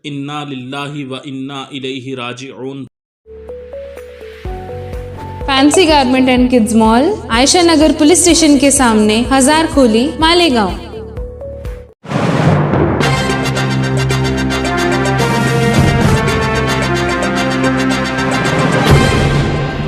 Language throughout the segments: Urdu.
انا للہ و انا الیہ راجعون۔ Fancy garment and kids mall, Ayesha Nagar police station کے سامنے، ہزار کھولی، مالیگاؤں۔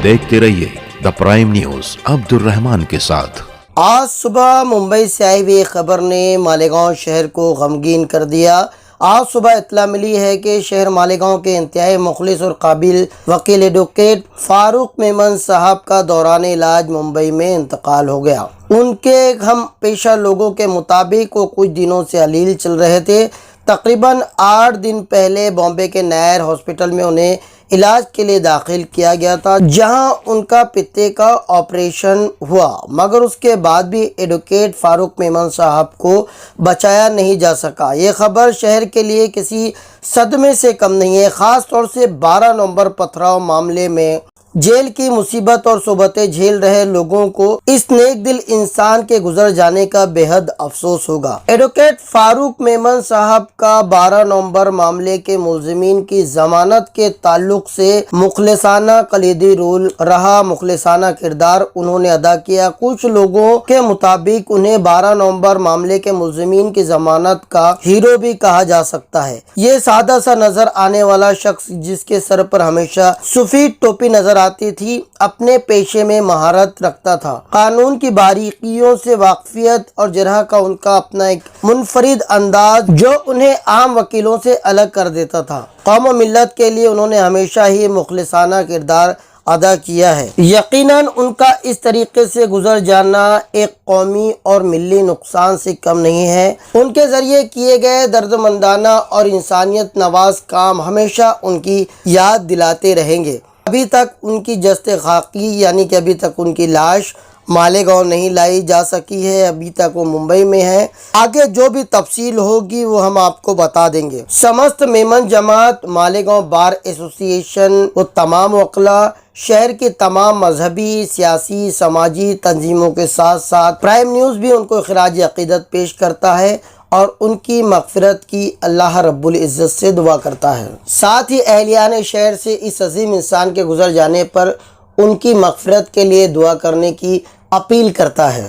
دیکھتے رہیے دا پرائم نیوز عبد الرحمان کے ساتھ۔ آج صبح ممبئی سے آئی ہوئی خبر نے مالیگاؤں شہر کو غمگین کر دیا۔ آج صبح اطلاع ملی ہے کہ شہر مالیگاؤں کے انتہائی مخلص اور قابل وکیل ایڈوکیٹ فاروق میمن صاحب کا دوران علاج ممبئی میں انتقال ہو گیا۔ ان کے ہم پیشہ لوگوں کے مطابق وہ کچھ دنوں سے علیل چل رہے تھے۔ تقریباً 8 دن پہلے بامبے کے نائر ہاسپٹل میں انہیں علاج کے لیے داخل کیا گیا تھا، جہاں ان کا پتے کا آپریشن ہوا، مگر اس کے بعد بھی ایڈوکیٹ فاروق میمن صاحب کو بچایا نہیں جا سکا۔ یہ خبر شہر کے لیے کسی صدمے سے کم نہیں ہے، خاص طور سے 12 نومبر پتھراؤ معاملے میں جیل کی مصیبت اور صحبتیں جھیل رہے لوگوں کو اس نیک دل انسان کے گزر جانے کا بے حد افسوس ہوگا۔ ایڈوکیٹ فاروق میمن صاحب کا 12 نومبر معاملے کے ملزمین کی ضمانت کے تعلق سے مخلصانہ کلیدی رول رہا، مخلصانہ کردار انہوں نے ادا کیا۔ کچھ لوگوں کے مطابق انہیں 12 نومبر معاملے کے ملزمین کی ضمانت کا ہیرو بھی کہا جا سکتا ہے۔ یہ سادہ سا نظر آنے والا شخص جس کے سر پر ہمیشہ سفید ٹوپی نظر آتی تھی، اپنے پیشے میں مہارت رکھتا تھا، قانون کی باریکیوں سے واقفیت اور جرح کا ان کا اپنا ایک منفرد انداز جو انہیں عام وکیلوں سے الگ کر دیتا تھا۔ قوم و ملت کے لیے انہوں نے ہمیشہ ہی مخلصانہ کردار ادا کیا ہے۔ یقیناً ان کا اس طریقے سے گزر جانا ایک قومی اور ملی نقصان سے کم نہیں ہے۔ ان کے ذریعے کیے گئے دردمندانہ اور انسانیت نواز کام ہمیشہ ان کی یاد دلاتے رہیں گے۔ ابھی تک ان کی جسد خاکی یعنی کہ ابھی تک ان کی لاش مالیگاؤں نہیں لائی جا سکی ہے، ابھی تک وہ ممبئی میں ہے۔ آگے جو بھی تفصیل ہوگی وہ ہم آپ کو بتا دیں گے۔ سمست میمن جماعت، مالیگاؤں بار ایسوسی ایشن و تمام وکلاء، شہر کی تمام مذہبی، سیاسی، سماجی تنظیموں کے ساتھ ساتھ پرائم نیوز بھی ان کو خراج عقیدت پیش کرتا ہے اور ان کی مغفرت کی اللہ رب العزت سے دعا کرتا ہے۔ ساتھ ہی اہلیان شہر سے اس عظیم انسان کے گزر جانے پر ان کی مغفرت کے لیے دعا کرنے کی اپیل کرتا ہے۔